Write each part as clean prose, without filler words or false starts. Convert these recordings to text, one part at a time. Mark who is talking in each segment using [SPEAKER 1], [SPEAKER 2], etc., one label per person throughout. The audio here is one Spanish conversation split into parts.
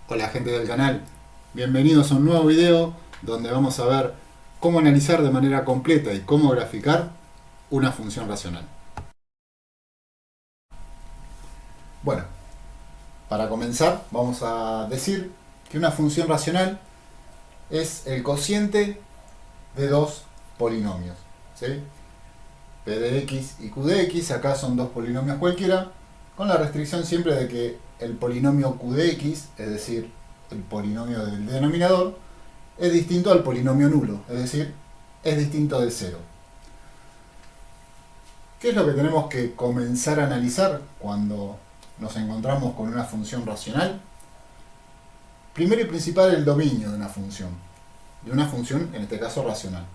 [SPEAKER 1] Hola gente del canal, bienvenidos a un nuevo video donde vamos a ver cómo analizar de manera completa y cómo graficar una función racional. Bueno, para comenzar vamos a decir que una función racional es el cociente de dos polinomios, ¿sí? P de x y Q de x, acá son dos polinomios cualquiera, con la restricción siempre de que el polinomio Q de x, es decir, el polinomio del denominador, es distinto al polinomio nulo, es decir, es distinto de cero. ¿Qué es lo que tenemos que comenzar a analizar cuando nos encontramos con una función racional? Primero y principal, el dominio de una función en este caso racional.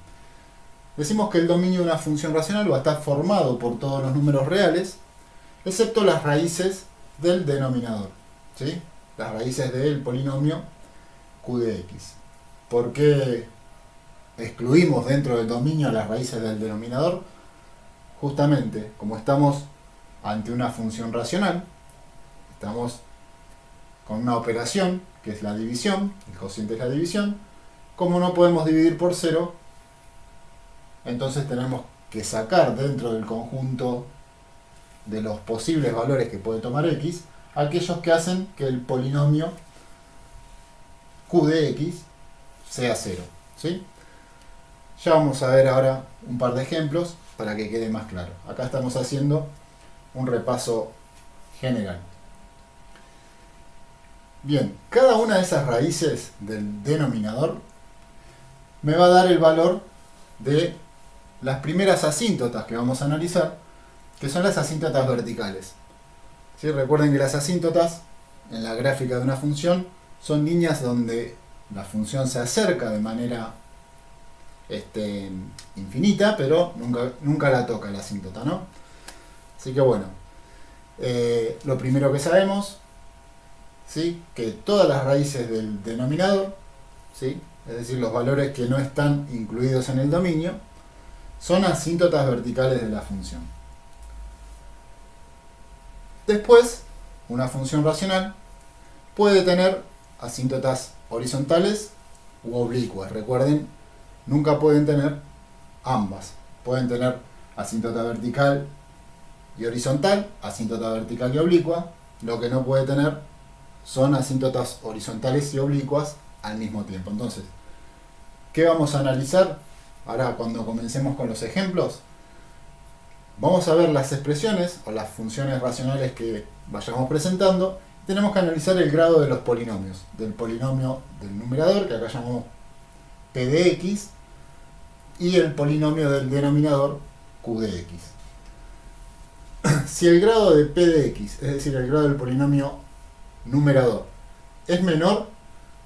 [SPEAKER 1] Decimos que el dominio de una función racional va a estar formado por todos los números reales, excepto las raíces del denominador, ¿sí? Las raíces del polinomio Q de x. ¿Por qué excluimos dentro del dominio las raíces del denominador? Justamente, como estamos ante una función racional, estamos con una operación que es la división, el cociente es la división, como no podemos dividir por cero, entonces tenemos que sacar dentro del conjunto de los posibles valores que puede tomar x, aquellos que hacen que el polinomio q de x sea cero, ¿sí? Ya vamos a ver ahora un par de ejemplos para que quede más claro. Acá estamos haciendo un repaso general. Bien, cada una de esas raíces del denominador me va a dar el valor de las primeras asíntotas que vamos a analizar, que son las asíntotas verticales. ¿Sí? Recuerden que las asíntotas en la gráfica de una función son líneas donde la función se acerca de manera infinita, pero nunca la toca la asíntota, ¿no? Así que bueno, lo primero que sabemos, ¿sí? Que todas las raíces del denominador, ¿sí? Es decir, los valores que no están incluidos en el dominio, son asíntotas verticales de la función. Después, una función racional puede tener asíntotas horizontales u oblicuas. Recuerden, nunca pueden tener ambas. Pueden tener asíntota vertical y horizontal, asíntota vertical y oblicua. Lo que no puede tener son asíntotas horizontales y oblicuas al mismo tiempo. Entonces, ¿qué vamos a analizar? Ahora, cuando comencemos con los ejemplos, vamos a ver las expresiones o las funciones racionales que vayamos presentando. Tenemos que analizar el grado de los polinomios. Del polinomio del numerador, que acá llamamos p de x, y el polinomio del denominador q de x. Si el grado de p de x, es decir, el grado del polinomio numerador, es menor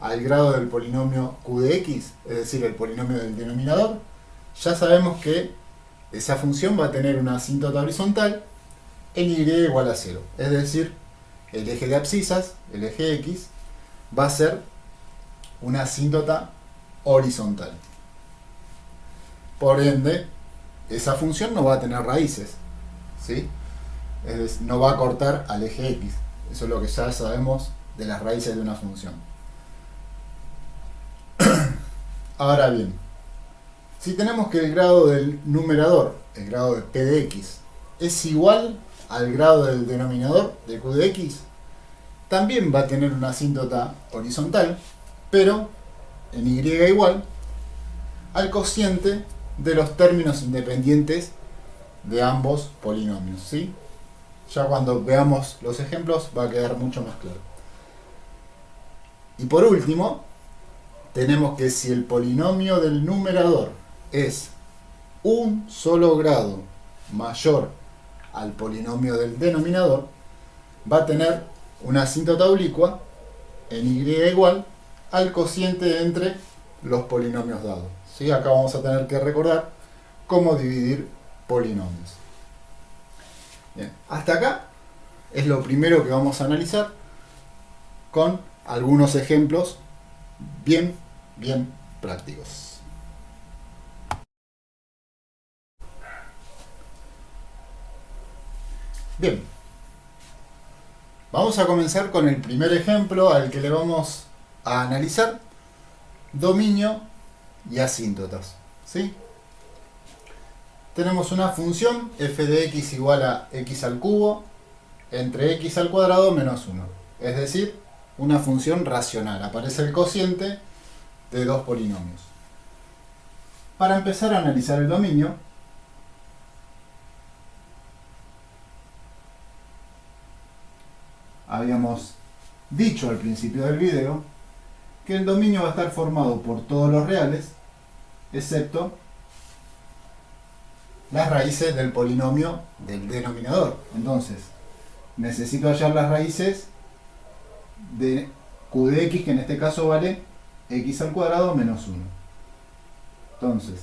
[SPEAKER 1] al grado del polinomio q de x, es decir, el polinomio del denominador, ya sabemos que esa función va a tener una asíntota horizontal en y igual a 0. Es decir, el eje de abscisas, el eje x, va a ser una asíntota horizontal. Por ende, esa función no va a tener raíces, ¿sí? Es decir, no va a cortar al eje x. Eso es lo que ya sabemos de las raíces de una función. Ahora bien, si tenemos que el grado del numerador, el grado de p de x, es igual al grado del denominador de q de x, también va a tener una asíntota horizontal, pero en y igual al cociente de los términos independientes de ambos polinomios, ¿sí? Ya cuando veamos los ejemplos va a quedar mucho más claro. Y por último, tenemos que si el polinomio del numerador es un solo grado mayor al polinomio del denominador, va a tener una asíntota oblicua en y igual al cociente entre los polinomios dados. ¿Sí? Acá vamos a tener que recordar cómo dividir polinomios. Bien, hasta acá es lo primero que vamos a analizar con algunos ejemplos bien prácticos. Bien, Vamos a comenzar con el primer ejemplo al que le vamos a analizar dominio y asíntotas, ¿sí? Tenemos una función f de x igual a x al cubo entre x al cuadrado menos 1. Es decir, una función racional. Aparece el cociente de dos polinomios. Para empezar a analizar el dominio, habíamos dicho al principio del video que el dominio va a estar formado por todos los reales, excepto las raíces del polinomio del denominador. Entonces, necesito hallar las raíces de q de x, que en este caso vale x al cuadrado menos 1. Entonces,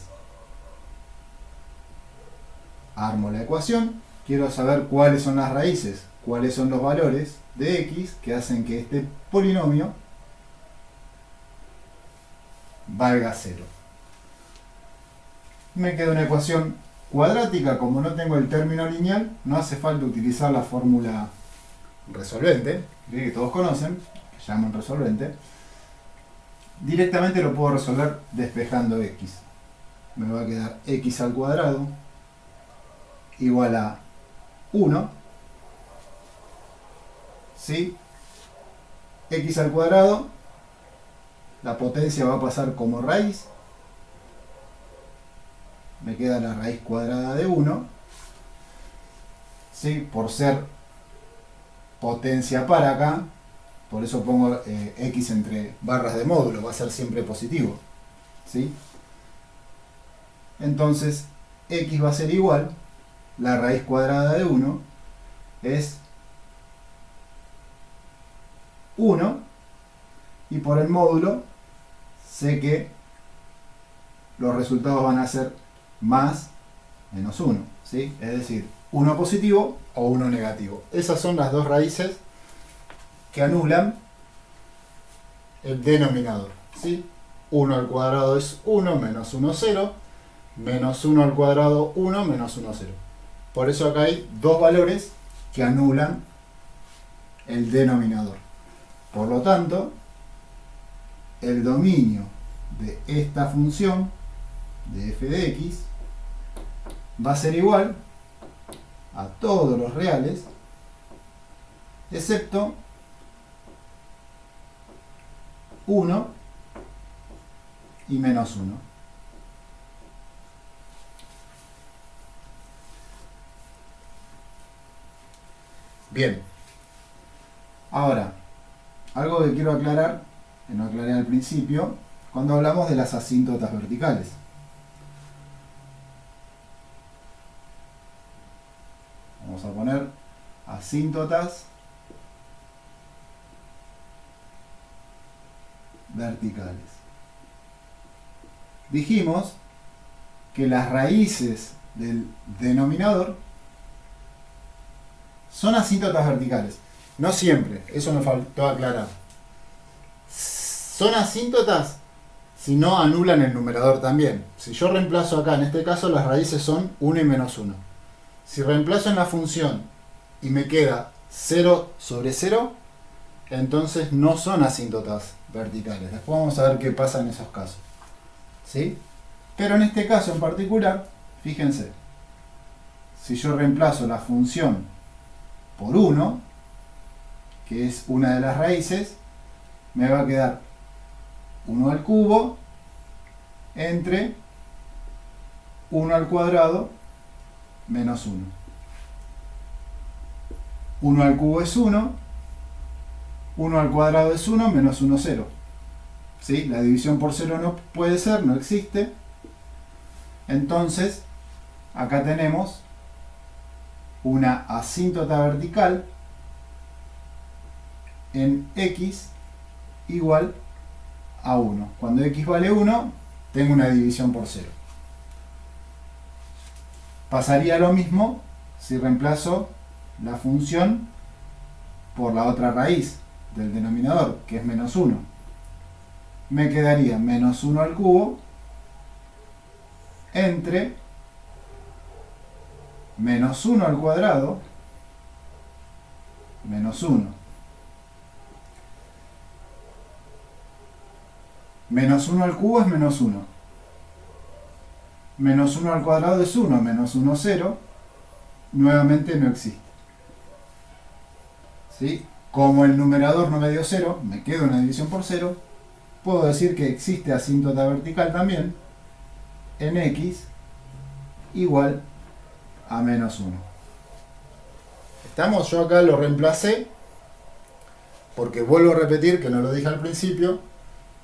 [SPEAKER 1] armo la ecuación, quiero saber cuáles son las raíces, cuáles son los valores de x que hacen que este polinomio valga 0. Me queda una ecuación cuadrática. Como no tengo el término lineal, no hace falta utilizar la fórmula resolvente, que todos conocen, que llaman resolvente. Directamente lo puedo resolver despejando x. Me va a quedar x al cuadrado igual a 1, ¿sí? X al cuadrado, la potencia va a pasar como raíz, me queda la raíz cuadrada de 1, ¿sí? Por ser potencia par acá, por eso pongo x entre barras de módulo, va a ser siempre positivo, ¿sí? Entonces x va a ser igual, la raíz cuadrada de 1 es 1, y por el módulo sé que los resultados van a ser más menos 1, ¿sí? Es decir, 1 positivo o 1 negativo. Esas son las dos raíces que anulan el denominador, ¿sí? 1 al cuadrado es 1, menos 1, 0, menos 1 al cuadrado 1, menos 1, 0. Por eso acá hay dos valores que anulan el denominador. Por lo tanto, el dominio de esta función de f de x va a ser igual a todos los reales, excepto 1 y menos 1. Bien. Ahora, algo que quiero aclarar, que no aclaré al principio, cuando hablamos de las asíntotas verticales. Vamos a poner asíntotas verticales. Dijimos que las raíces del denominador son asíntotas verticales. No siempre, eso me faltó aclarar. Son asíntotas si no anulan el numerador también. Si yo reemplazo acá, en este caso las raíces son 1 y menos 1. Si reemplazo en la función y me queda 0 sobre 0, entonces no son asíntotas verticales. Después vamos a ver qué pasa en esos casos, ¿sí? Pero en este caso en particular, fíjense, si yo reemplazo la función por 1, que es una de las raíces, me va a quedar 1 al cubo entre 1 al cuadrado menos 1. 1 al cubo es 1, 1 al cuadrado es 1, menos 1, 0. ¿Sí? La división por 0 no puede ser, no existe. Entonces, acá tenemos una asíntota vertical en x igual a 1. Cuando x vale 1, tengo una división por 0. Pasaría lo mismo si reemplazo la función por la otra raíz del denominador, que es menos 1. Me quedaría menos 1 al cubo entre menos 1 al cuadrado menos 1.
[SPEAKER 2] Menos 1 al cubo es menos 1. Menos 1 al cuadrado es 1. Menos 1, 0. Nuevamente no existe. ¿Sí? Como el numerador no me dio 0, me quedo una división por 0, puedo decir que existe asíntota vertical también en x igual a menos 1.
[SPEAKER 1] ¿Estamos? Yo acá lo reemplacé porque vuelvo a repetir que no lo dije al principio.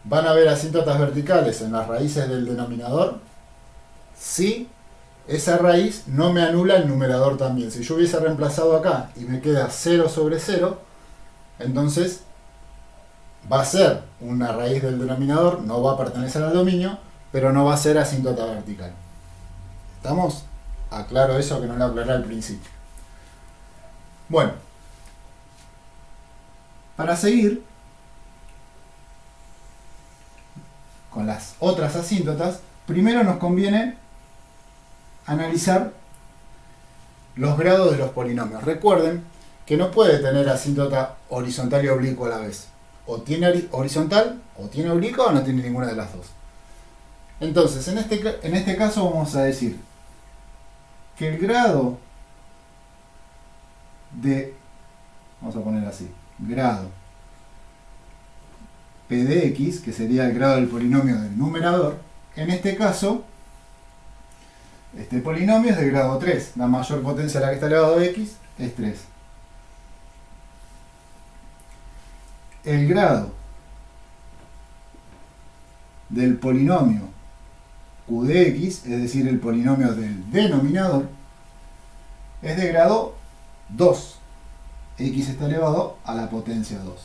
[SPEAKER 1] Van a haber asíntotas verticales en las raíces del denominador si esa raíz no me anula el numerador también. Si yo hubiese reemplazado acá y me queda 0 sobre 0, entonces va a ser una raíz del denominador, no va a pertenecer al dominio, pero no va a ser asíntota vertical. ¿Estamos? Aclaro eso que no lo aclaré al principio. Bueno,
[SPEAKER 2] Para seguir con las otras asíntotas, primero nos conviene analizar
[SPEAKER 1] los grados de los polinomios. Recuerden que no puede tener asíntota horizontal y oblicua a la vez. O tiene horizontal, o tiene oblicua, o no tiene ninguna de las dos. Entonces, en este caso vamos a decir
[SPEAKER 2] que el grado de, vamos a poner así, grado P de x, que sería el grado del polinomio del numerador, en este caso, este polinomio es de grado 3. La mayor potencia a la que está elevado a x es 3. El grado del polinomio q de x, es decir, el polinomio del denominador, es de grado 2. X está elevado a la potencia 2.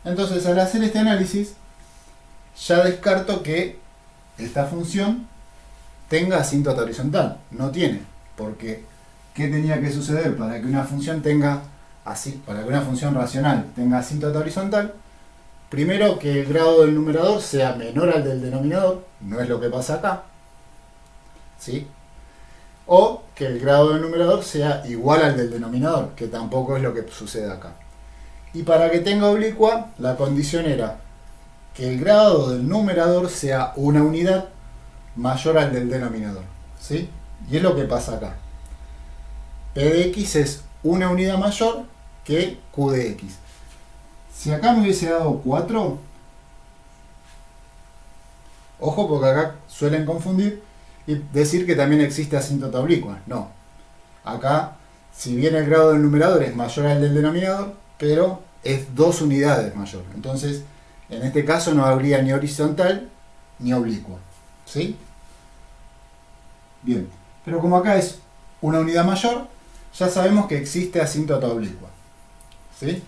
[SPEAKER 1] Entonces, al hacer este análisis, ya descarto que esta función tenga asíntota horizontal. No tiene, porque
[SPEAKER 2] ¿qué tenía que suceder para que una función
[SPEAKER 1] para que una función racional tenga asíntota horizontal? Primero, que el grado del numerador sea menor al del denominador, no es lo que pasa acá, ¿sí? O que el grado del numerador sea igual al del denominador, que tampoco es lo que sucede acá. Y para que tenga oblicua, la condición era que el grado del numerador sea una unidad mayor al del denominador, ¿sí? Y es lo que pasa acá. P de x es una unidad mayor que Q de x.
[SPEAKER 2] Si acá me hubiese dado 4,
[SPEAKER 1] ojo porque acá suelen confundir y decir que también existe asíntota oblicua. No. Acá, si bien el grado del numerador es mayor al del denominador, pero es 2 unidades mayor. Entonces, en este caso no habría ni horizontal ni oblicua. ¿Sí?
[SPEAKER 2] Bien. Pero como acá es
[SPEAKER 1] Una unidad mayor, ya sabemos que existe asíntota oblicua. ¿Sí?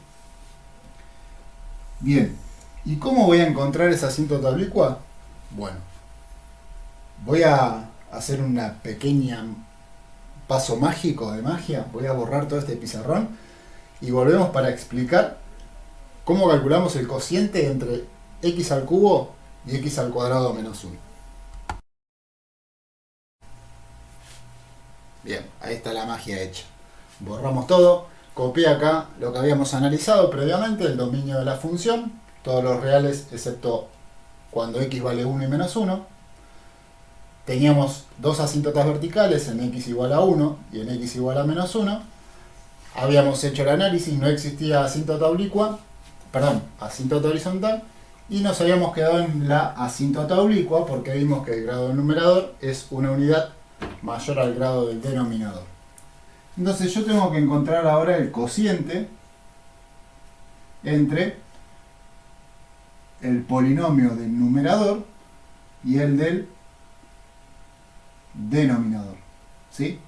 [SPEAKER 2] bien.
[SPEAKER 1] ¿Y cómo voy a encontrar esa asíntota oblicua? Bueno, voy a hacer una pequeña paso mágico de magia. Voy a borrar todo este pizarrón y volvemos para explicar cómo calculamos el cociente entre x al cubo y x al cuadrado menos 1. Bien, ahí está la magia hecha. Borramos todo, copié acá lo que habíamos analizado previamente, el dominio de la función, todos los reales excepto cuando x vale 1 y menos 1. Teníamos dos asíntotas verticales en x igual a 1 y en x igual a menos 1. Habíamos hecho el análisis, no existía asíntota oblicua, asíntota horizontal, y nos habíamos quedado en la asíntota oblicua porque vimos que el grado del numerador es una unidad mayor al grado del denominador.
[SPEAKER 2] Entonces yo tengo que encontrar ahora el cociente entre el polinomio del numerador y el del denominador. ¿Sí?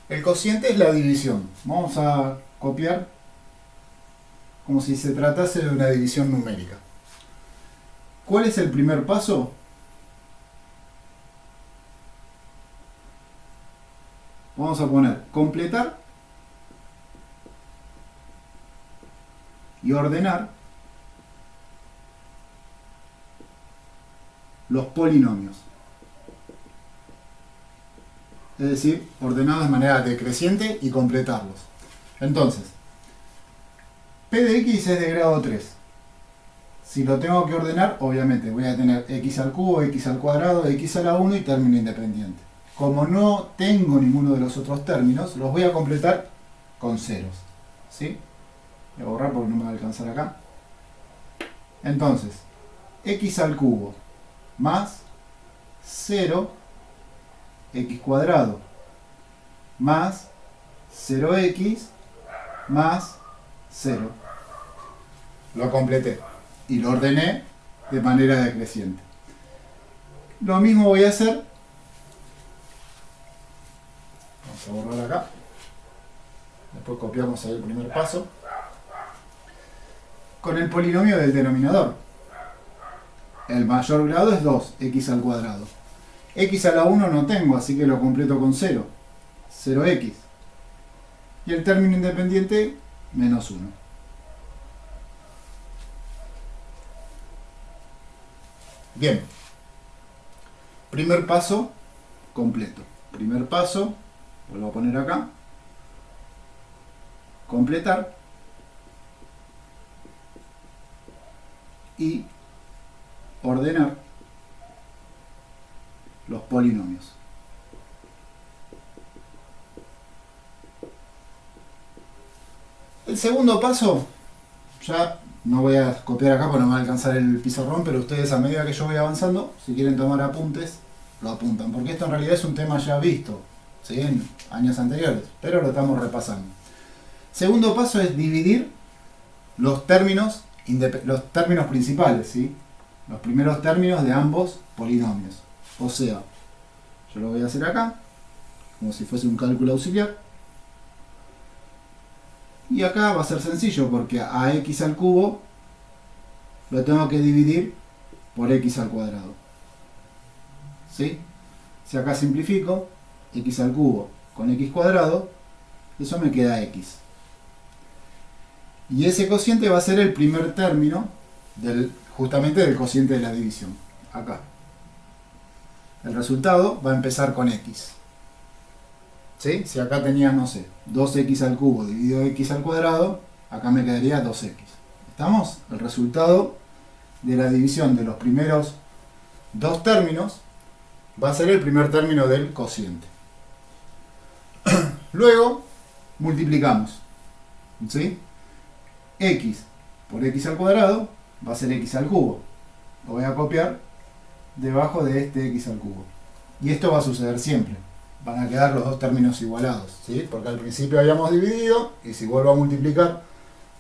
[SPEAKER 1] El cociente es la división.
[SPEAKER 2] Vamos a copiar como si se tratase de una división numérica. ¿Cuál es el primer paso? Vamos a poner completar y ordenar los polinomios. Es decir, ordenados de manera decreciente y completarlos. Entonces, P de x es de grado 3. Si lo tengo que ordenar, obviamente voy a tener x al cubo, x al cuadrado, x a la 1 y término independiente. Como no tengo ninguno de los otros términos, los voy a completar con ceros. ¿Sí? Voy a borrar porque no me va a alcanzar acá. Entonces, x al cubo más 0, x cuadrado más 0x más 0. Lo completé y lo ordené de manera decreciente. Lo mismo voy a hacer. Vamos a borrar acá. Después copiamos ahí el primer paso. Con el polinomio del denominador. El mayor grado es 2x al cuadrado. X a la 1 no tengo, así que lo completo con 0. 0x. Y el término independiente, menos 1. Bien. Primer paso completo. Primer paso, vuelvo a poner acá. Completar. Y ordenar los polinomios. El segundo paso, ya no voy a copiar acá porque no me va a alcanzar el pizarrón, pero ustedes a medida que yo voy avanzando, si quieren tomar apuntes, lo apuntan, porque esto en realidad es un tema ya visto, ¿sí? En años anteriores, pero lo estamos repasando. Segundo paso es dividir los términos principales, ¿sí? Los primeros términos de ambos polinomios. O sea, yo lo voy a hacer acá, como si fuese un cálculo auxiliar. Y acá va a ser sencillo, porque a x al cubo lo tengo que dividir por x al cuadrado. ¿Sí? Si acá simplifico, x al cubo con x cuadrado, eso me queda x. Y ese cociente va a ser el primer término justamente del cociente de la división. Acá. El resultado va a empezar con x. ¿Sí? Si acá tenía, no sé, 2x al cubo dividido x al cuadrado, acá me quedaría 2x. ¿Estamos? El resultado de la división de los primeros dos términos va a ser el primer término del cociente. Luego, multiplicamos. ¿Sí? X por x al cuadrado va a ser x al cubo. Lo voy a copiar debajo de este x al cubo. Y esto va a suceder siempre. Van a quedar los dos términos igualados, ¿sí? Porque al principio habíamos dividido y si vuelvo a multiplicar,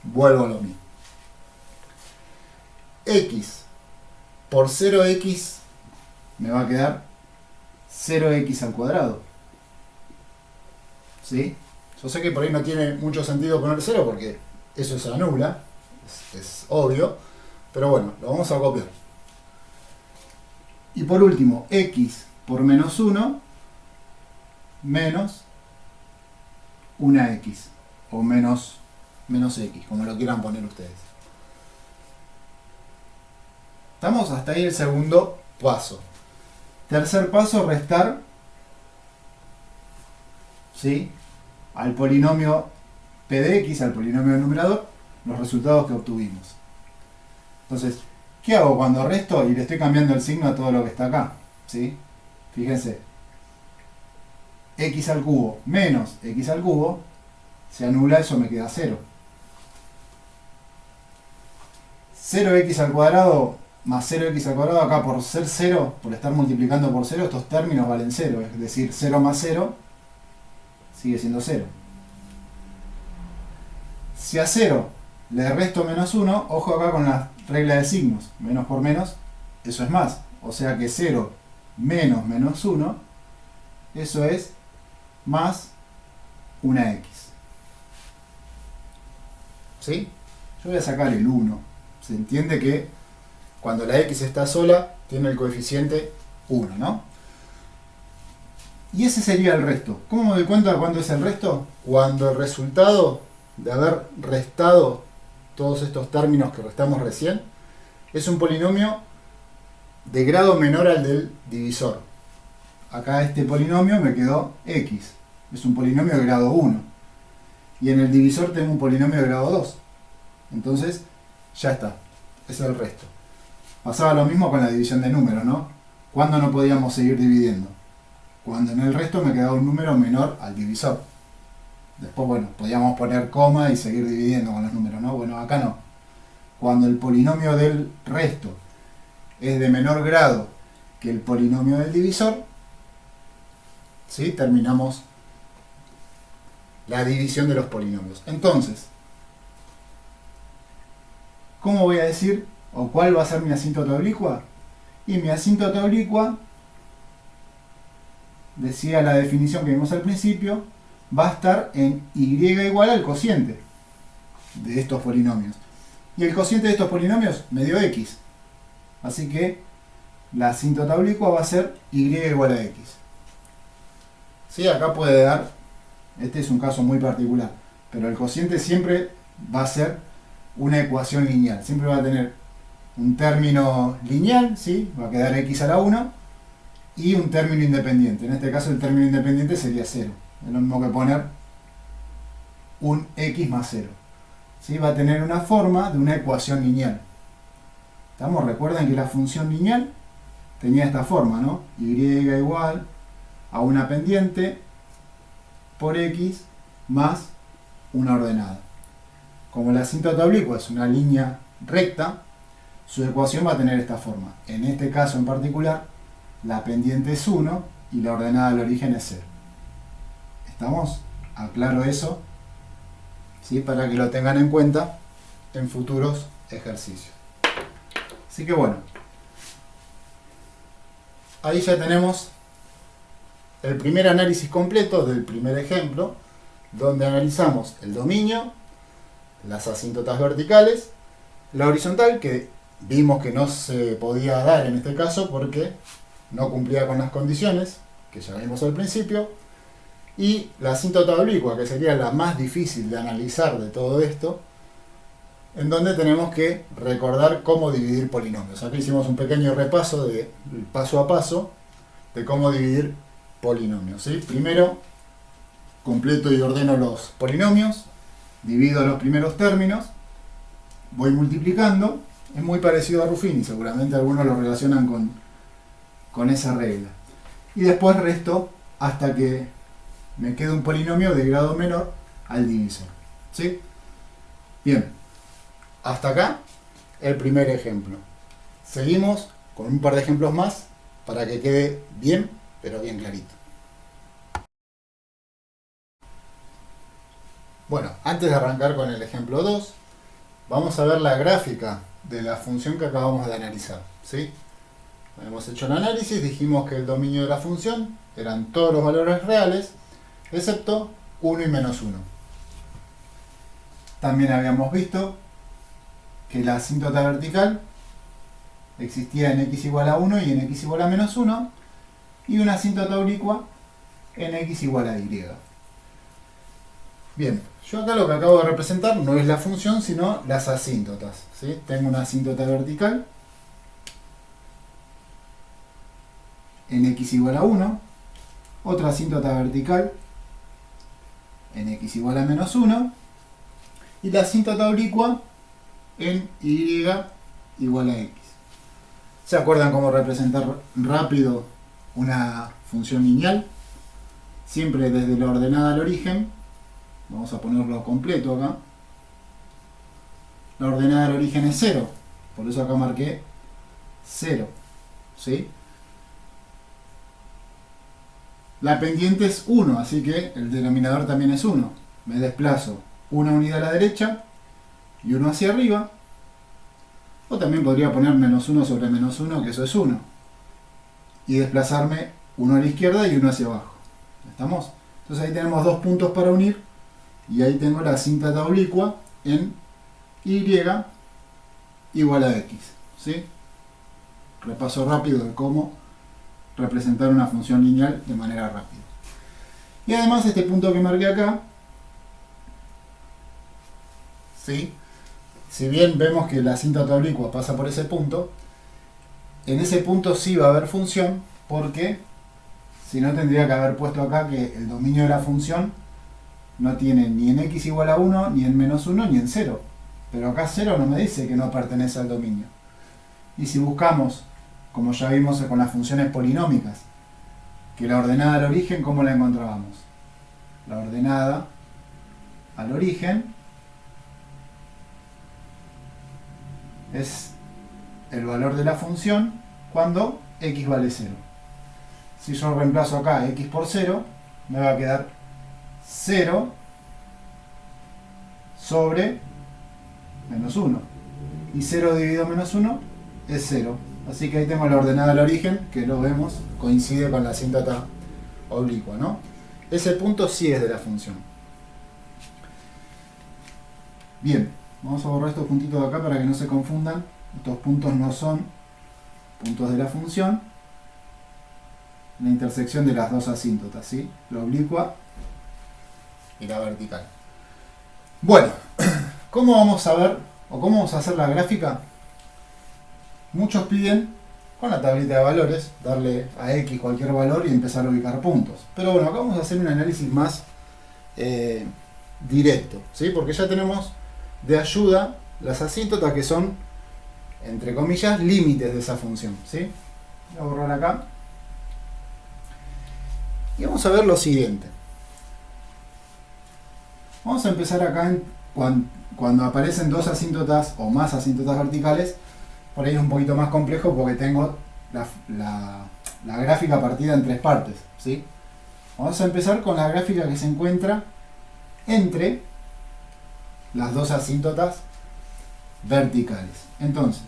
[SPEAKER 2] vuelvo a lo mismo. X por 0x me va a quedar 0x al cuadrado. ¿Sí? Yo sé que por ahí no tiene mucho sentido poner 0 porque eso se anula, es obvio, pero bueno, lo vamos a copiar. Y por último, x por menos 1 menos una x, o menos x, como lo quieran poner ustedes. Estamos hasta ahí el segundo paso. Tercer paso, restar, ¿sí?, al polinomio p de x, al polinomio del numerador, los resultados que obtuvimos. Entonces, ¿qué hago cuando resto y le estoy cambiando el signo a todo lo que está acá? ¿Sí? Fíjense, x al cubo menos x al cubo, se anula, eso me queda 0. 0x al cuadrado más 0x al cuadrado, acá por ser 0, por estar multiplicando por 0, estos términos valen 0, es decir, 0 más 0 sigue siendo 0. Si a 0 le resto menos 1, ojo acá con la regla de signos, menos por menos, eso es más, o sea que 0 menos menos 1, eso es más una x. ¿Sí? Yo voy a sacar el 1. Se entiende que cuando la x está sola, tiene el coeficiente 1, ¿no? Y ese sería el resto. ¿Cómo me doy cuenta de cuándo es el resto? Cuando el resultado de haber restado todos estos términos que restamos recién es un polinomio de grado menor al del divisor. Acá este polinomio me quedó x. Es un polinomio de grado 1. Y en el divisor tengo un polinomio de grado 2. Entonces, ya está.
[SPEAKER 1] es el resto.
[SPEAKER 2] Pasaba lo mismo con la división de números, ¿no? ¿Cuándo no podíamos seguir dividiendo? Cuando en el resto me quedaba un número menor al divisor. Después, bueno, podíamos poner coma y seguir dividiendo con los números, ¿no? Bueno, acá no. Cuando el polinomio del resto es de menor grado que el polinomio del divisor, ¿sí? Terminamos la división de los polinomios. Entonces, ¿cómo voy a decir o cuál va a ser mi asíntota oblicua? Y mi asíntota oblicua, decía la definición que vimos al principio, va a estar en y igual al cociente de estos polinomios. Y el cociente de estos polinomios me dio x. Así que la asíntota oblicua va a ser y igual a x. ¿Sí? Acá puede dar, este es un caso muy particular, pero el cociente siempre va a ser una ecuación lineal. Siempre va a tener un término lineal, ¿sí? Va a quedar x a la 1, y un término independiente. En este caso el término independiente sería 0. Es lo mismo que poner un x más 0. ¿Sí? Va a tener una forma de una ecuación lineal. ¿Estamos? Recuerden que la función lineal tenía esta forma, ¿no? Y igual a una pendiente por x más una ordenada. Como la asíntota oblicua es una línea recta, su ecuación va a tener esta forma. En este caso en particular, la pendiente es 1 y la ordenada del origen es 0. ¿Estamos? Aclaro eso, ¿sí? Para que lo tengan en cuenta en futuros ejercicios. Así que bueno, ahí ya tenemos el primer análisis completo del primer ejemplo, donde analizamos el dominio, las asíntotas verticales, la horizontal, que vimos que no se podía dar en este caso porque no cumplía con las condiciones que ya vimos al principio, y la asíntota oblicua, que sería la más difícil de analizar de todo esto, en donde tenemos que recordar cómo dividir polinomios. Aquí hicimos un pequeño repaso de paso a paso de cómo dividir polinomios, ¿sí? Primero, completo y ordeno los polinomios, divido los primeros términos, voy multiplicando. Es muy parecido a Ruffini, seguramente algunos lo relacionan con esa regla. Y después resto hasta que me quede un polinomio de grado menor al divisor. ¿Sí? Bien, hasta acá el primer ejemplo. Seguimos con un par de ejemplos más para que quede bien, pero bien clarito. Bueno, antes de arrancar con el ejemplo 2, vamos a ver la gráfica de la función que acabamos de analizar, ¿sí? Hemos hecho el análisis, dijimos que el dominio de la función eran todos los valores reales, excepto 1 y menos 1. También habíamos visto que la asíntota vertical existía en x igual a 1 y en x igual a menos 1, y una asíntota oblicua en x igual a y. Bien, yo acá lo que acabo de representar no es la función, sino las asíntotas, ¿sí? Tengo una asíntota vertical en x igual a 1, otra asíntota vertical en x igual a menos 1, y la asíntota oblicua en y igual a x. ¿Se acuerdan cómo representar rápido una función lineal? Siempre desde la ordenada al origen. Vamos a ponerlo completo acá. La ordenada del origen es 0, por eso acá marqué 0, ¿sí? La pendiente es 1, así que el denominador también es 1. Me desplazo una unidad a la derecha y 1 hacia arriba. O también podría poner menos 1 sobre menos 1, que eso es 1. Y desplazarme 1 a la izquierda y 1 hacia abajo. ¿Estamos? Entonces ahí tenemos dos puntos para unir. Y ahí tengo la asíntota oblicua en y igual a x. ¿Sí? Repaso rápido de cómo representar una función lineal de manera rápida. Y además este punto que marqué acá, ¿sí? Si bien vemos que la asíntota oblicua pasa por ese punto, en ese punto sí va a haber función, porque si no tendría que haber puesto acá que el dominio de la función no tiene ni en x igual a 1, ni en menos 1, ni en 0. pero acá 0 no me dice que no pertenece al dominio. Y si buscamos, como ya vimos con las funciones polinómicas, que la ordenada al origen, ¿cómo la encontrábamos? La ordenada al origen es el valor de la función cuando x vale 0. Si yo reemplazo acá x por 0, me va a quedar 0 sobre menos 1. Y 0 dividido menos 1 es 0. Así que ahí tengo la ordenada al origen, que lo vemos, coincide con la asíntota oblicua, ¿no? Ese punto sí es de la función. Bien, vamos a borrar estos puntitos de acá para que no se confundan. Estos puntos no son puntos de la función. La intersección de las dos asíntotas, ¿sí? La oblicua y la vertical. Bueno, ¿cómo vamos a ver o cómo vamos a hacer la gráfica? Muchos piden con la tablita de valores darle a x cualquier valor y empezar a ubicar puntos. Pero bueno, acá vamos a hacer un análisis más directo, ¿sí? Porque ya tenemos de ayuda las asíntotas que son, entre comillas, límites de esa función, ¿sí? Voy a borrar acá. Y vamos a ver lo siguiente. Vamos a empezar acá cuando aparecen dos asíntotas o más asíntotas verticales. Por ahí es un poquito más complejo porque tengo la gráfica partida en tres partes, ¿sí? Vamos a empezar con la gráfica que se encuentra entre las dos asíntotas verticales. Entonces,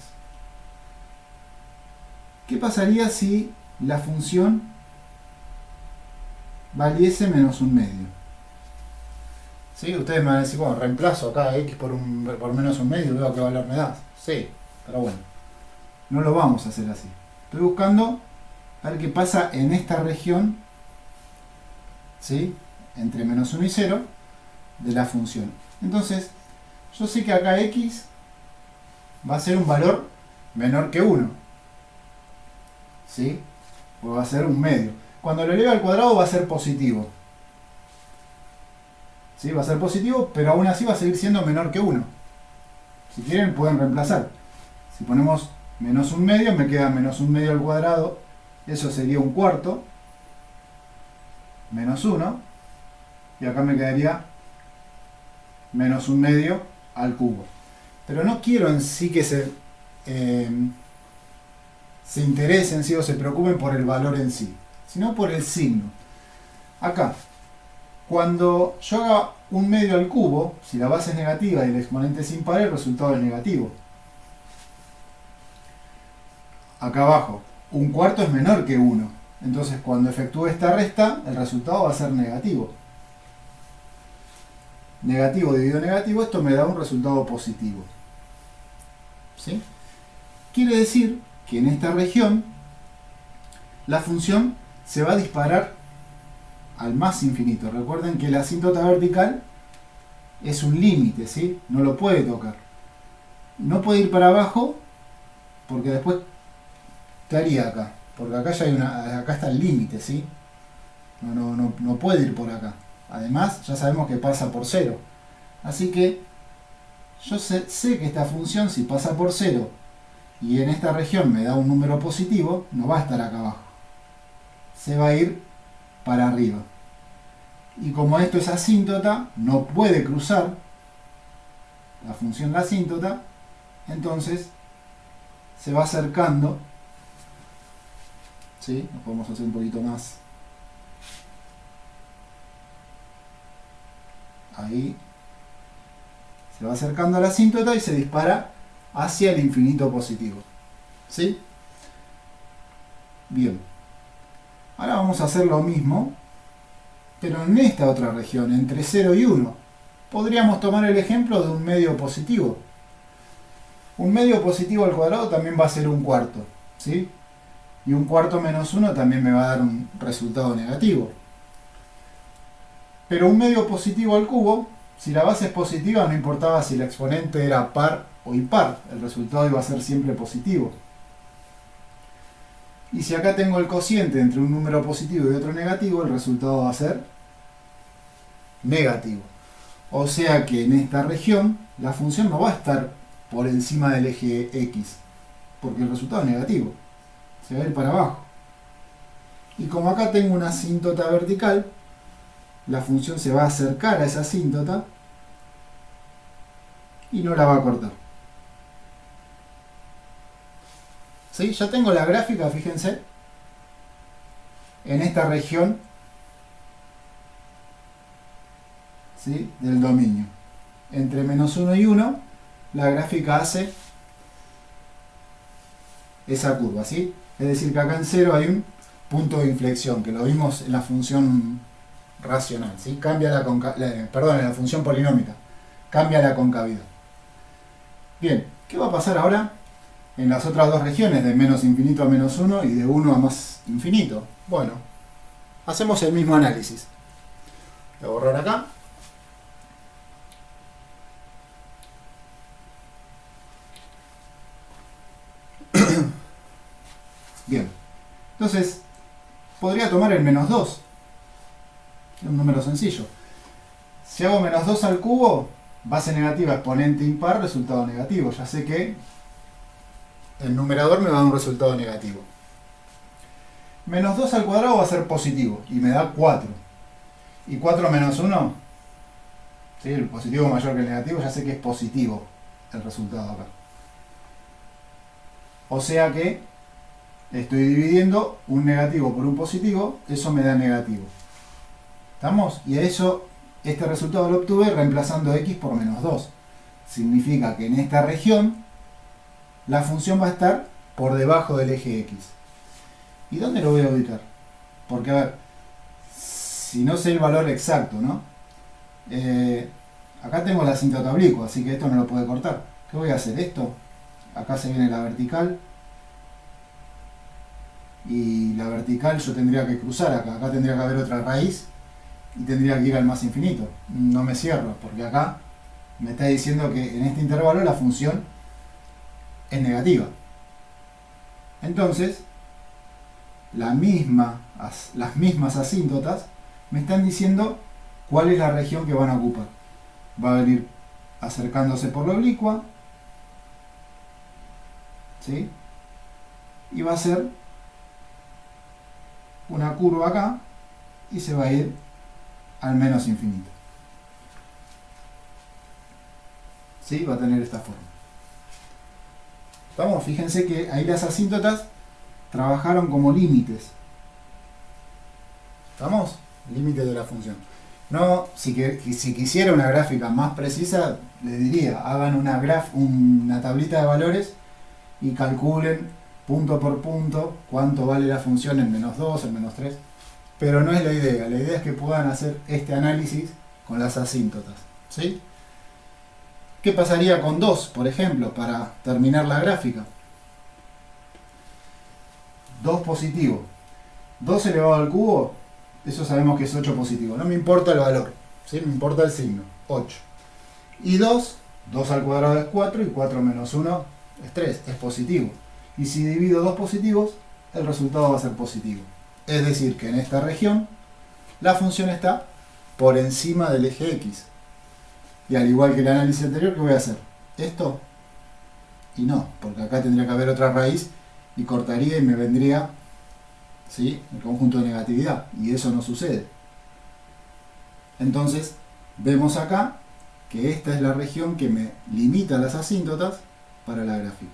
[SPEAKER 2] ¿qué pasaría si la función valiese menos un medio? ¿Sí? Ustedes me van a decir, bueno, reemplazo acá x por menos un medio y veo qué valor me da. Sí, pero bueno, no lo vamos a hacer así. Estoy buscando a ver qué pasa en esta región, ¿sí? Entre menos 1 y 0 de la función. Entonces, yo sé que acá x va a ser un valor menor que 1, ¿sí? O va a ser un medio. Cuando lo eleve al cuadrado va a ser positivo, ¿sí? Va a ser positivo, pero aún así va a seguir siendo menor que 1. Si quieren pueden reemplazar. Si ponemos menos un medio, me queda menos un medio al cuadrado, eso sería un cuarto, menos 1, y acá me quedaría menos un medio al cubo. Pero no quiero en sí que se interesen sí, o se preocupen por el valor en sí, sino por el signo. Acá, cuando yo haga un medio al cubo, si la base es negativa y el exponente es impar, el resultado es negativo. Acá abajo, un cuarto es menor que 1. Entonces cuando efectúe esta resta, el resultado va a ser negativo. Negativo dividido negativo, esto me da un resultado positivo. ¿Sí? Quiere decir que en esta región la función se va a disparar al más infinito. Recuerden que la asíntota vertical es un límite, ¿sí? No lo puede tocar. No puede ir para abajo porque después ¿qué haría acá? Porque acá ya hay acá está el límite, ¿sí? No puede ir por acá. Además, ya sabemos que pasa por 0. Así que yo sé que esta función, si pasa por 0 y en esta región me da un número positivo, no va a estar acá abajo. Se va a ir para arriba. Y como esto es asíntota, no puede cruzar la función la asíntota, entonces se va acercando. ¿Sí? Lo podemos hacer un poquito más. Ahí. Se va acercando a la asíntota y se dispara hacia el infinito positivo. ¿Sí? Bien. Ahora vamos a hacer lo mismo, pero en esta otra región, entre 0 y 1. Podríamos tomar el ejemplo de un medio positivo. Un medio positivo al cuadrado también va a ser un cuarto, ¿sí? Y un cuarto menos 1 también me va a dar un resultado negativo. Pero un medio positivo al cubo, si la base es positiva, no importaba si el exponente era par o impar, el resultado iba a ser siempre positivo. Y si acá tengo el cociente entre un número positivo y otro negativo, el resultado va a ser negativo. O sea que en esta región la función no va a estar por encima del eje X, porque el resultado es negativo, se va a ir para abajo. Y como acá tengo una asíntota vertical, la función se va a acercar a esa asíntota y no la va a cortar. ¿Sí? Ya tengo la gráfica, fíjense, en esta región, ¿sí?, del dominio. Entre menos 1 y 1, la gráfica hace esa curva, ¿sí? Es decir, que acá en 0 hay un punto de inflexión, que lo vimos en la función racional, ¿sí? Cambia en la función polinómica, cambia la concavidad. Bien, ¿qué va a pasar ahora en las otras dos regiones, de menos infinito a menos 1 y de 1 a más infinito? Bueno, hacemos el mismo análisis. Voy a borrar acá. Bien, entonces podría tomar el menos 2, es un número sencillo. Si hago menos 2 al cubo, base negativa, exponente impar, resultado negativo. Ya sé que el numerador me va a dar un resultado negativo. Menos 2 al cuadrado va a ser positivo y me da 4. Y 4 menos 1, ¿sí?, el positivo mayor que el negativo, ya sé que es positivo el resultado acá. O sea que estoy dividiendo un negativo por un positivo, eso me da negativo. ¿Estamos? Y a eso, este resultado lo obtuve reemplazando x por menos 2. Significa que en esta región la función va a estar por debajo del eje x. ¿Y dónde lo voy a ubicar? Porque, a ver, si no sé el valor exacto, ¿no? Acá tengo la asíntota oblicua, así que esto no lo puede cortar. ¿Qué voy a hacer? Esto, acá se viene la vertical, y la vertical yo tendría que cruzar acá, acá tendría que haber otra raíz y tendría que ir al más infinito. No me cierro, porque acá me está diciendo que en este intervalo la función es negativa. Entonces, las mismas asíntotas me están diciendo cuál es la región que van a ocupar. Va a venir acercándose por la oblicua, ¿sí?, y va a ser una curva acá y se va a ir al menos infinito. ¿Sí? Va a tener esta forma. Vamos, fíjense que ahí las asíntotas trabajaron como límites. ¿Estamos? Límites de la función. No, si quisiera una gráfica más precisa, les diría, hagan una tablita de valores y calculen punto por punto cuánto vale la función en menos 2, en menos 3. Pero no es la idea es que puedan hacer este análisis con las asíntotas. ¿Sí? ¿Qué pasaría con 2, por ejemplo, para terminar la gráfica? 2 positivo. 2 elevado al cubo, eso sabemos que es 8 positivo. No me importa el valor, ¿sí?, me importa el signo, 8. Y 2 al cuadrado es 4 y 4 menos 1 es 3, es positivo. Y si divido dos positivos, el resultado va a ser positivo. Es decir, que en esta región la función está por encima del eje X. Y al igual que el análisis anterior, ¿qué voy a hacer? Esto y no, porque acá tendría que haber otra raíz y cortaría y me vendría, ¿sí?, el conjunto de negatividad. Y eso no sucede. Entonces, vemos acá que esta es la región que me limita las asíntotas para la gráfica.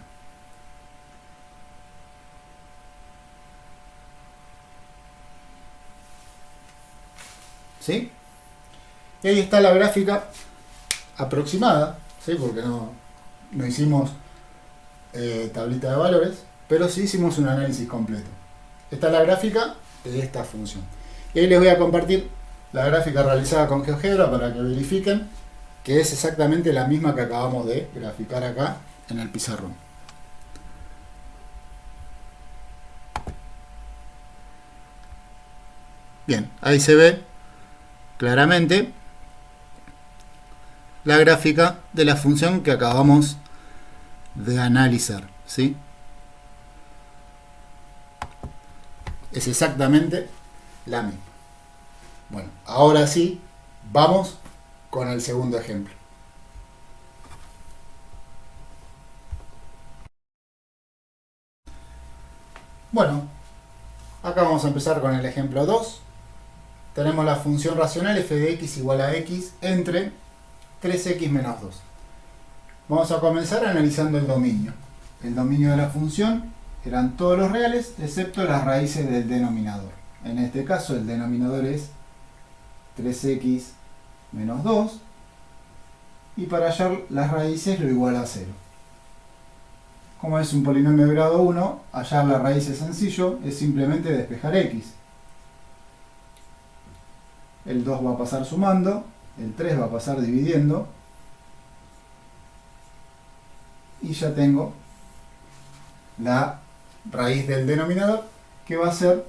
[SPEAKER 2] ¿Sí? Y ahí está la gráfica aproximada, ¿sí?, porque no hicimos tablita de valores, pero sí hicimos un análisis completo. Esta es la gráfica de esta función. Y ahí les voy a compartir la gráfica realizada con GeoGebra para que verifiquen que es exactamente la misma que acabamos de graficar acá en el pizarrón. Bien, ahí se ve claramente la gráfica de la función que acabamos de analizar, ¿sí? Es exactamente la misma. Bueno, ahora sí, vamos con el segundo ejemplo.
[SPEAKER 1] Bueno, acá vamos a empezar con el ejemplo 2. Tenemos la función racional f de x igual a x entre 3x menos 2. Vamos a comenzar analizando el dominio. El dominio de la función eran todos los reales excepto las raíces del denominador. En este caso el denominador es 3x menos 2 y para hallar las raíces lo iguala a 0. Como es un polinomio de grado 1, hallar la raíz es sencillo, es simplemente despejar x. El 2 va a pasar sumando, el 3 va a pasar dividiendo y ya tengo la raíz del denominador, que va a ser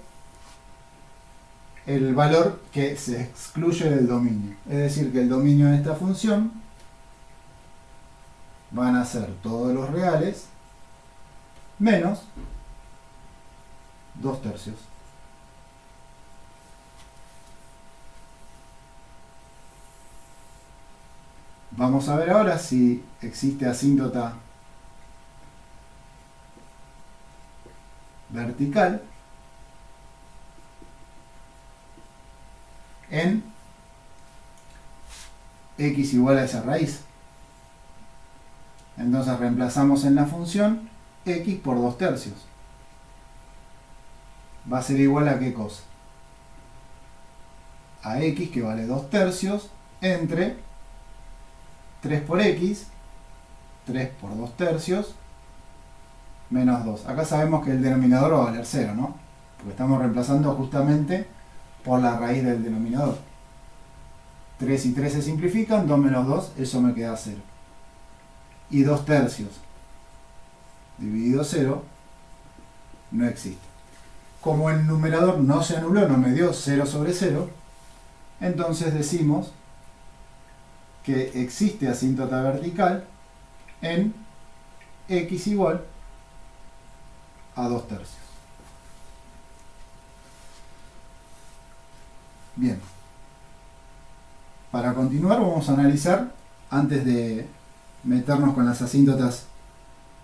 [SPEAKER 1] el valor que se excluye del dominio. Es decir, que el dominio de esta función van a ser todos los reales menos 2/3. Vamos a ver ahora si existe asíntota vertical en x igual a esa raíz. Entonces reemplazamos en la función x por 2/3. Va a ser igual a ¿qué cosa? A x, que vale 2/3, entre 3 por x, 3 por 2/3, menos 2. Acá sabemos que el denominador va a valer 0, ¿no? Porque estamos reemplazando justamente por la raíz del denominador. 3 y 3 se simplifican, 2 menos 2, eso me queda 0. Y 2/3 dividido 0 no existe. Como el numerador no se anuló, no me dio 0 sobre 0, entonces decimos que existe asíntota vertical en x igual a 2/3. Bien. Para continuar vamos a analizar, antes de meternos con las asíntotas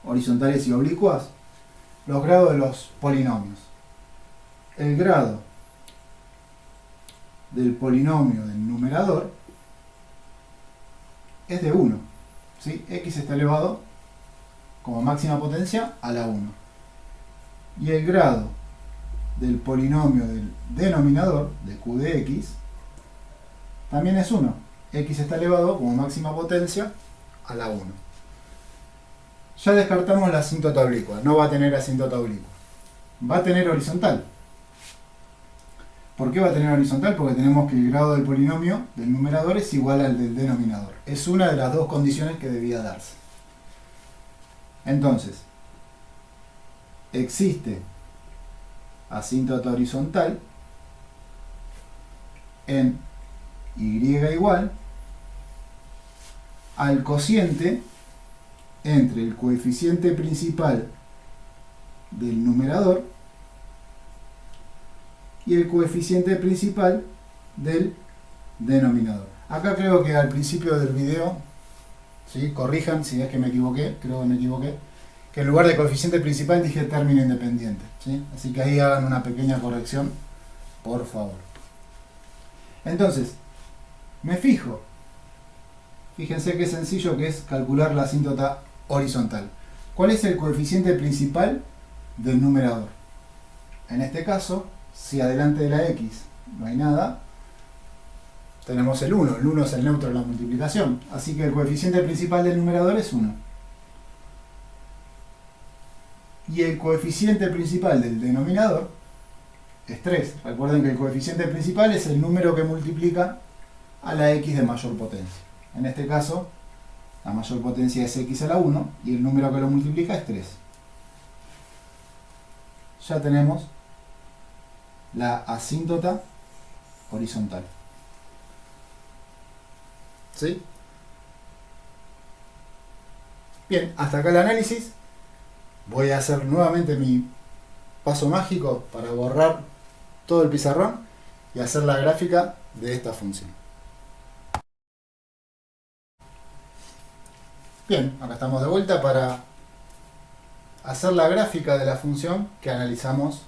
[SPEAKER 1] horizontales y oblicuas, los grados de los polinomios. El grado del polinomio del numerador es de 1. ¿Sí? X está elevado como máxima potencia a la 1. Y el grado del polinomio del denominador, de q de x, también es 1. X está elevado como máxima potencia a la 1. Ya descartamos la asíntota oblicua. No va a tener asíntota oblicua. Va a tener horizontal. ¿Por qué va a tener horizontal? Porque tenemos que el grado del polinomio del numerador es igual al del denominador. Es una de las dos condiciones que debía darse. Entonces, existe asíntota horizontal en y igual al cociente entre el coeficiente principal del numerador y el coeficiente principal del denominador. Acá creo que al principio del video, ¿sí? Corrijan si es que me equivoqué, creo que me equivoqué, que en lugar de coeficiente principal dije término independiente, ¿sí? Así que ahí hagan una pequeña corrección, por favor. Entonces, me fijo. Fíjense qué sencillo que es calcular la asíntota horizontal. ¿Cuál es el coeficiente principal del numerador? En este caso, si adelante de la x no hay nada, tenemos el 1. El 1 es el neutro de la multiplicación. Así que el coeficiente principal del numerador es 1. Y el coeficiente principal del denominador es 3. Recuerden que el coeficiente principal es el número que multiplica a la x de mayor potencia. En este caso, la mayor potencia es x a la 1 y el número que lo multiplica es 3. Ya tenemos la asíntota horizontal. ¿Sí? Bien, hasta acá el análisis. Voy a hacer nuevamente mi paso mágico para borrar todo el pizarrón y hacer la gráfica de esta función. Bien, acá estamos de vuelta para hacer la gráfica de la función que analizamos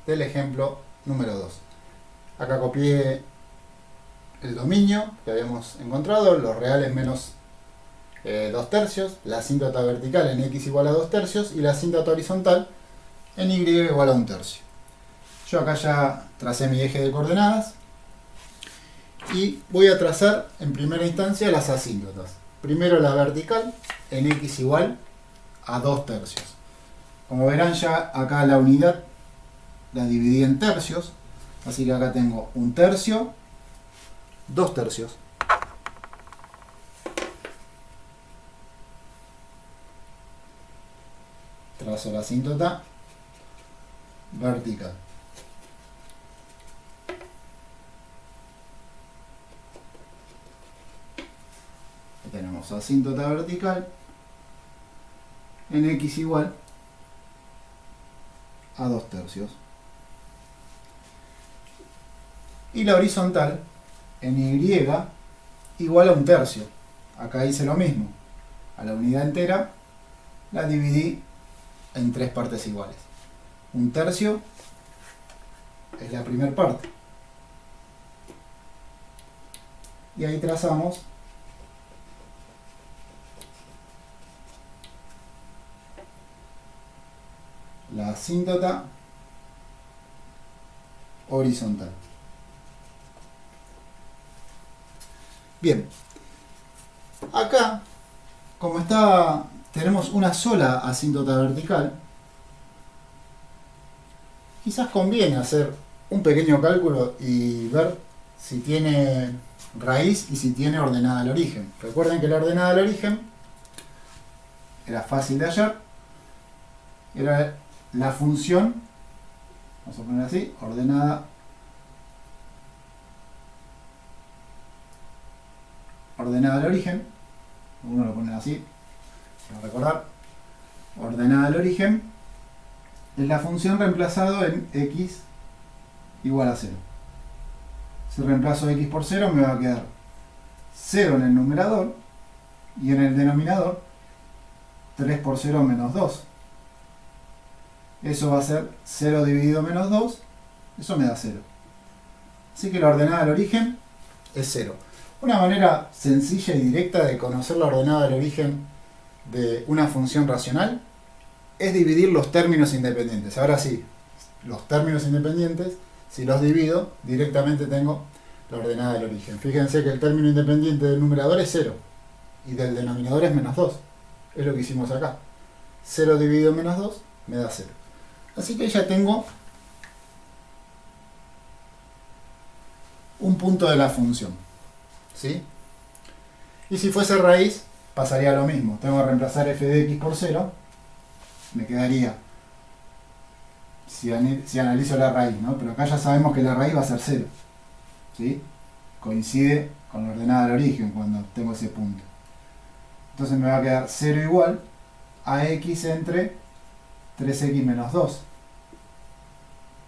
[SPEAKER 1] del ejemplo número 2. Acá copié el dominio que habíamos encontrado, los reales menos 2 tercios, la asíntota vertical en x igual a 2 tercios y la asíntota horizontal en y igual a 1 tercio. Yo acá ya tracé mi eje de coordenadas y voy a trazar en primera instancia las asíntotas. Primero la vertical en x igual a 2 tercios. Como verán, ya acá la unidad la dividí en tercios, así que acá tengo 1 tercio, 2 tercios. Trazo la asíntota vertical. Aquí tenemos asíntota vertical en x igual a 2 tercios. Y la horizontal en y igual a 1 tercio. Acá hice lo mismo. A la unidad entera la dividí en 3 partes iguales. 1 tercio es la primera parte. Y ahí trazamos la asíntota horizontal. Bien, acá, como tenemos una sola asíntota vertical, quizás conviene hacer un pequeño cálculo y ver si tiene raíz y si tiene ordenada al origen. Recuerden que la ordenada al origen era fácil de hallar, era la función, vamos a poner así, ordenada al origen, uno lo pone así, para recordar, ordenada al origen, es la función reemplazado en x igual a 0. Si reemplazo x por 0 me va a quedar 0 en el numerador y en el denominador 3 por 0 menos 2. Eso va a ser 0 dividido menos 2, eso me da 0. Así que la ordenada al origen es 0. Una manera sencilla y directa de conocer la ordenada del origen de una función racional es dividir los términos independientes. Ahora sí, los términos independientes, si los divido, directamente tengo la ordenada del origen. Fíjense que el término independiente del numerador es 0 y del denominador es menos 2. Es lo que hicimos acá. 0 dividido menos 2 me da 0. Así que ya tengo un punto de la función. ¿Sí? Y si fuese raíz, pasaría lo mismo. Tengo que reemplazar f de x por 0. Me quedaría, si analizo la raíz, ¿no? Pero acá ya sabemos que la raíz va a ser 0. ¿Sí? Coincide con la ordenada del origen cuando tengo ese punto. Entonces me va a quedar 0 igual a x entre 3x menos 2.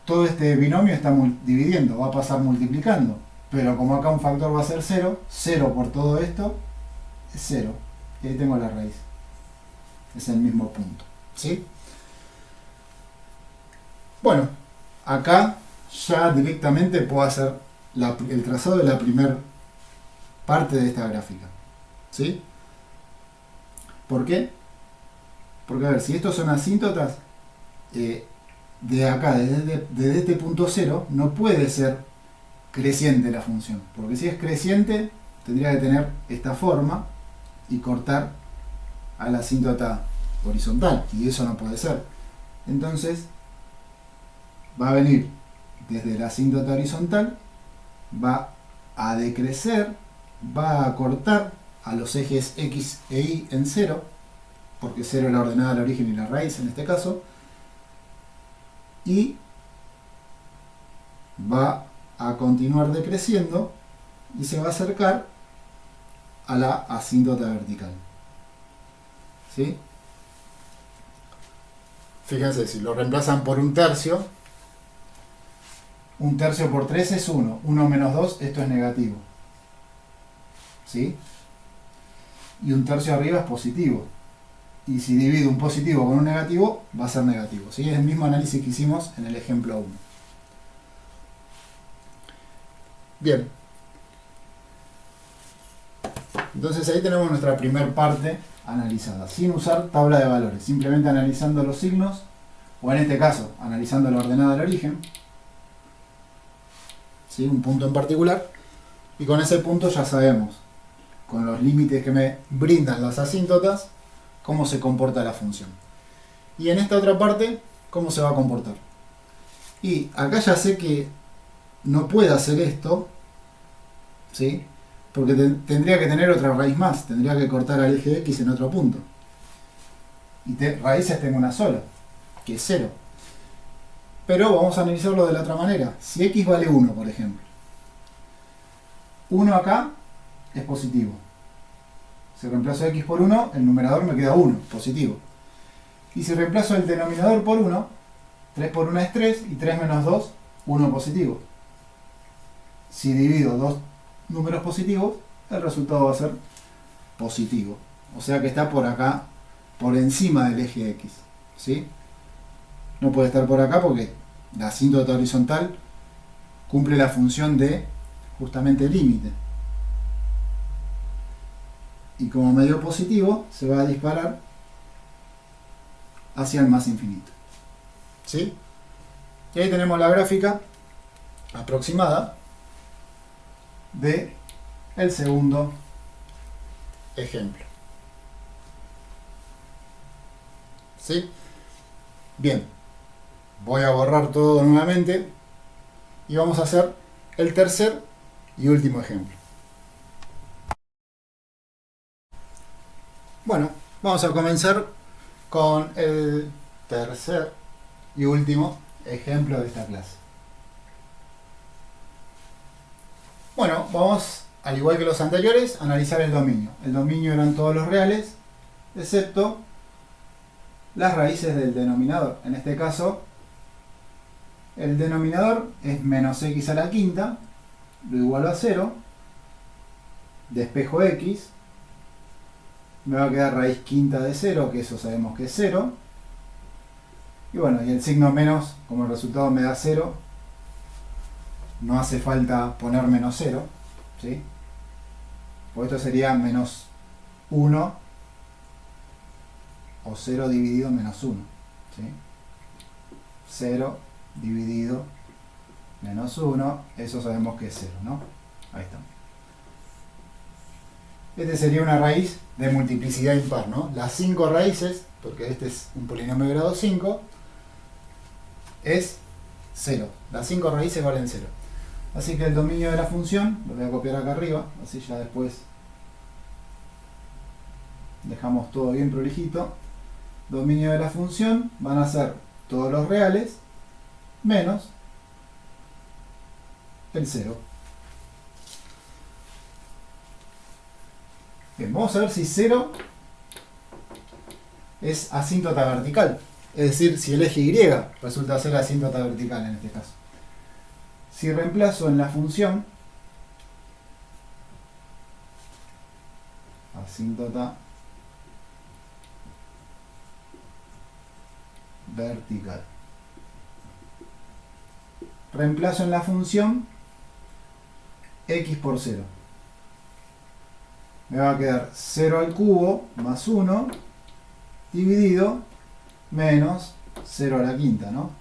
[SPEAKER 1] Todo este binomio está dividiendo, va a pasar multiplicando. Pero como acá un factor va a ser 0, 0 por todo esto es 0. Y ahí tengo la raíz. Es el mismo punto. ¿Sí? Bueno, acá ya directamente puedo hacer el trazado de la primera parte de esta gráfica. ¿Sí? ¿Por qué? Porque a ver, si estos son asíntotas, de acá, desde este punto 0, no puede ser creciente la función, porque si es creciente tendría que tener esta forma y cortar a la asíntota horizontal, y eso no puede ser. Entonces va a venir desde la asíntota horizontal, va a decrecer, va a cortar a los ejes x e y en 0, porque 0 es la ordenada al origen y la raíz en este caso, y va a continuar decreciendo y se va a acercar a la asíntota vertical. ¿Sí? Fíjense, si lo reemplazan por 1 tercio, 1 tercio por 3 es 1, 1 menos 2, esto es negativo. ¿Sí? Y 1 tercio arriba es positivo.
[SPEAKER 2] Y si divido un positivo con un negativo, va a ser negativo, ¿sí? Es el mismo análisis que hicimos en el ejemplo 1. Bien. Entonces ahí tenemos nuestra primer parte analizada, sin usar tabla de valores, simplemente analizando los signos, o en este caso, analizando la ordenada del origen, ¿sí? Un punto en particular, y con ese punto ya sabemos, con los límites que me brindan las asíntotas, cómo se comporta la función. Y en esta otra parte, cómo se va a comportar. Y acá ya sé que no puedo hacer esto, ¿sí? Porque tendría que tener otra raíz más, tendría que cortar al eje X en otro punto. Y raíces tengo una sola, que es 0. Pero vamos a analizarlo de la otra manera. Si X vale 1, por ejemplo. 1 acá es positivo. Si reemplazo X por 1, el numerador me queda 1, positivo. Y si reemplazo el denominador por 1, 3 por 1 es 3, y 3 menos 2, 1 positivo. Si divido dos números positivos, el resultado va a ser positivo. O sea que está por acá, por encima del eje X, ¿sí? No puede estar por acá porque la asíntota horizontal cumple la función de justamente límite. Y como me dio positivo, se va a disparar hacia el más infinito, ¿sí? Y ahí tenemos la gráfica aproximada de el segundo ejemplo. ¿Sí? Bien, voy a borrar todo nuevamente y vamos a hacer el tercer y último ejemplo. Bueno, vamos a comenzar con el tercer y último ejemplo de esta clase. Bueno, vamos, al igual que los anteriores, a analizar el dominio. El dominio eran todos los reales, excepto las raíces del denominador. En este caso, el denominador es menos x a la quinta, lo igualo a 0, despejo x, me va a quedar raíz quinta de 0, que eso sabemos que es 0, y bueno, y el signo menos, como el resultado me da 0, no hace falta poner menos 0, ¿sí? Pues esto sería menos 1 o 0 dividido menos 1, ¿sí? 0 dividido menos 1, eso sabemos que es 0, ¿no? Ahí está. Este sería una raíz de multiplicidad impar, ¿no? Las 5 raíces, porque este es un polinomio de grado 5, es 0. Las 5 raíces valen 0. Así que el dominio de la función, lo voy a copiar acá arriba, así ya después dejamos todo bien prolijito. Dominio de la función van a ser todos los reales menos el 0. Bien, vamos a ver si 0 es asíntota vertical. Es decir, si el eje Y resulta ser asíntota vertical en este caso. Si reemplazo en la función asíntota vertical, reemplazo en la función x por 0, me va a quedar 0 al cubo más 1 dividido menos 0 a la quinta, ¿no?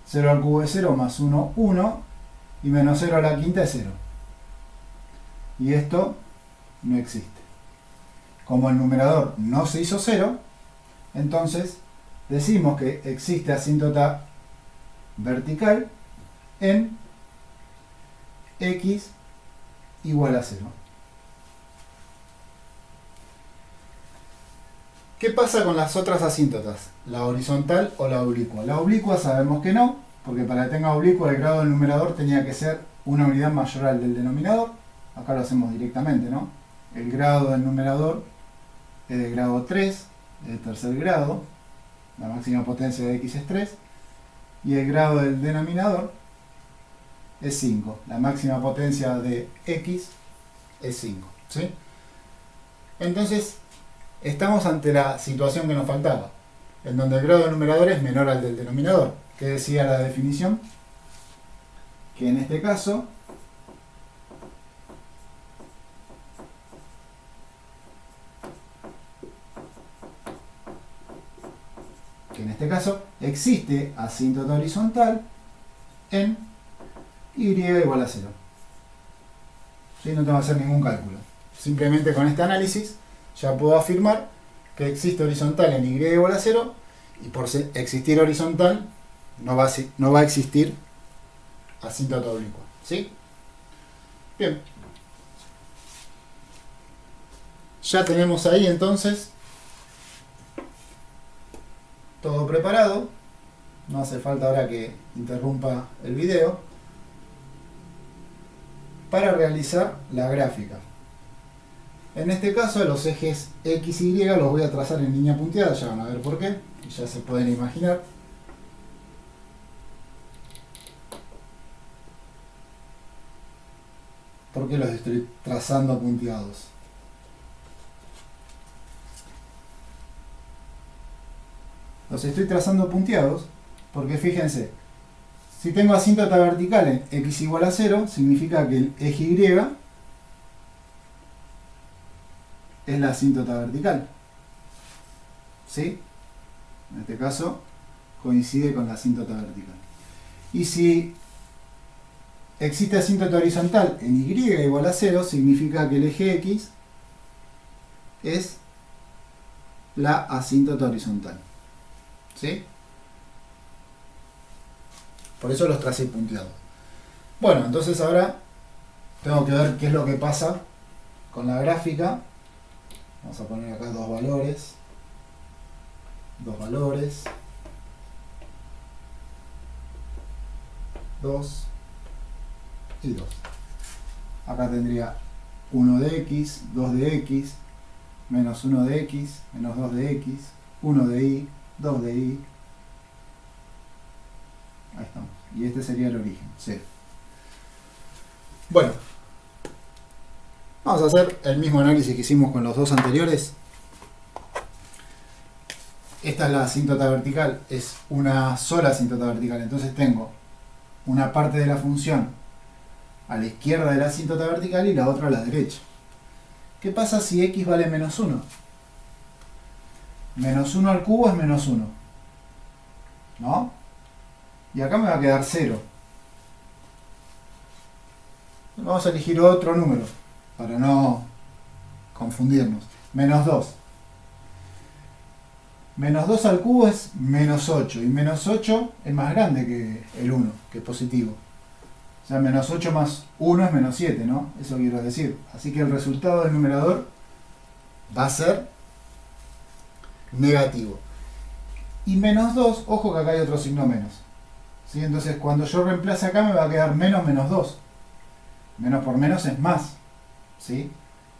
[SPEAKER 2] 0 al cubo es 0 más 1, 1, y menos 0 a la quinta es 0. Y esto no existe. Como el numerador no se hizo 0, entonces decimos que existe asíntota vertical en x igual a 0. ¿Qué pasa con las otras asíntotas? ¿La horizontal o la oblicua? La oblicua sabemos que no, porque para que tenga oblicua el grado del numerador tenía que ser una unidad mayor al del denominador. Acá lo hacemos directamente, ¿no? El grado del numerador es de grado 3, es de tercer grado, la máxima potencia de x es 3, y el grado del denominador es 5, la máxima potencia de x es 5, ¿sí? Entonces, estamos ante la situación que nos faltaba, en donde el grado del numerador es menor al del denominador. ¿Qué decía la definición? Que en este caso existe asíntota horizontal en y igual a 0. ¿Sí? No tengo que hacer ningún cálculo. Simplemente con este análisis ya puedo afirmar que existe horizontal en y igual a 0, y por existir horizontal no va a existir asíntota oblicua. ¿Sí? Bien. Ya tenemos ahí entonces todo preparado. No hace falta ahora que interrumpa el video para realizar la gráfica. En este caso los ejes X y Y los voy a trazar en línea punteada, ya van a ver por qué, ya se pueden imaginar. ¿Por qué los estoy trazando punteados? Los estoy trazando punteados porque fíjense, si tengo asíntota vertical en X igual a 0, significa que el eje Y es la asíntota vertical. ¿Sí? En este caso coincide con la asíntota vertical. Y si existe asíntota horizontal en Y igual a 0, significa que el eje X es la asíntota horizontal. ¿Sí? Por eso los tracé punteados. Bueno, entonces ahora tengo que ver qué es lo que pasa con la gráfica. Vamos a poner acá dos valores. Dos valores. 2 y 2. Acá tendría 1 de x, 2 de x, menos 1 de x, menos 2 de x, 1 de y, 2 de y. Ahí estamos. Y este sería el origen, 0. Bueno, vamos a hacer el mismo análisis que hicimos con los dos anteriores. Esta es la asíntota vertical, es una sola asíntota vertical. Entonces tengo una parte de la función a la izquierda de la asíntota vertical y la otra a la derecha. ¿Qué pasa si x vale menos 1? Menos 1 al cubo es menos 1. ¿No? Y acá me va a quedar 0. Vamos a elegir otro número para no confundirnos. Menos 2. Menos 2 al cubo es menos 8. Y menos 8 es más grande que el 1, que es positivo. O sea, menos 8 más 1 es menos 7, ¿no? Eso quiero decir. Así que el resultado del numerador va a ser negativo. Y menos 2, ojo que acá hay otro signo menos. ¿Sí? Entonces cuando yo reemplace acá me va a quedar menos menos 2. Menos por menos es más. ¿Sí?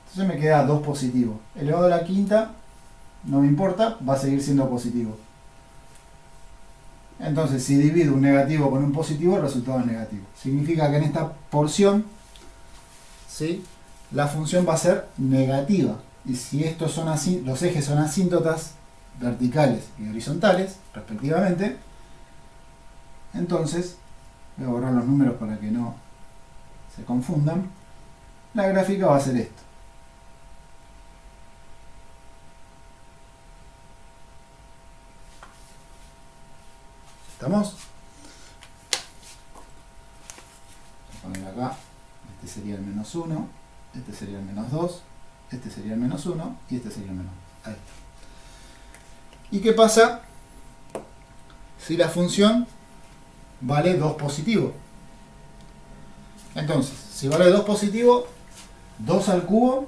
[SPEAKER 2] Entonces me queda 2 positivo. Elevado a la quinta, no me importa, va a seguir siendo positivo. Entonces si divido un negativo con un positivo, el resultado es negativo. Significa que en esta porción, ¿sí?, la función va a ser negativa. Y si estos son así, los ejes son asíntotas verticales y horizontales, respectivamente, entonces, voy a borrar los números para que no se confundan, la gráfica va a ser esto. ¿Estamos? Voy a poner acá, este sería el menos 1, este sería el menos 2, este sería el menos 1 y este sería el menos 2. Ahí está. ¿Y qué pasa si la función vale 2 positivo? Entonces, si vale 2 positivo, 2 al cubo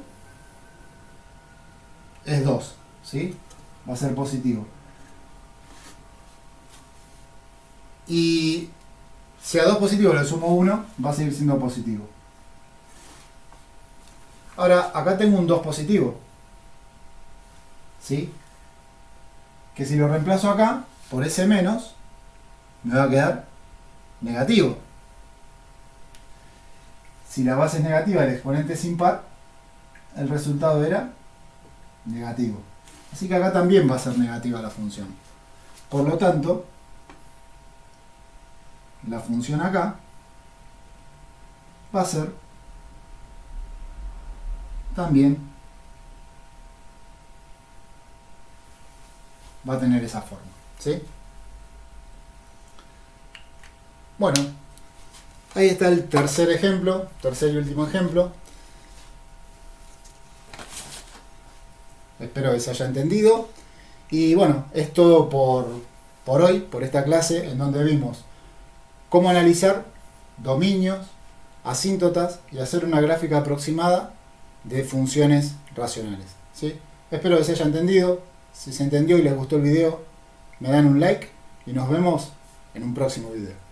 [SPEAKER 2] es 2, ¿sí? Va a ser positivo. Y si a 2 positivo le sumo 1, va a seguir siendo positivo. Ahora, acá tengo un 2 positivo, ¿sí?, que si lo reemplazo acá por ese menos, me va a quedar negativo. Si la base es negativa y el exponente es impar, el resultado era negativo. Así que acá también va a ser negativa la función. Por lo tanto, la función acá va a ser también, va a tener esa forma, ¿sí? Bueno, ahí está el tercer ejemplo, tercer y último ejemplo. Espero que se haya entendido. Y bueno, es todo por hoy, por esta clase, en donde vimos cómo analizar dominios, asíntotas y hacer una gráfica aproximada de funciones racionales, ¿sí? Espero que se haya entendido. Si se entendió y les gustó el video, me dan un like y nos vemos en un próximo video.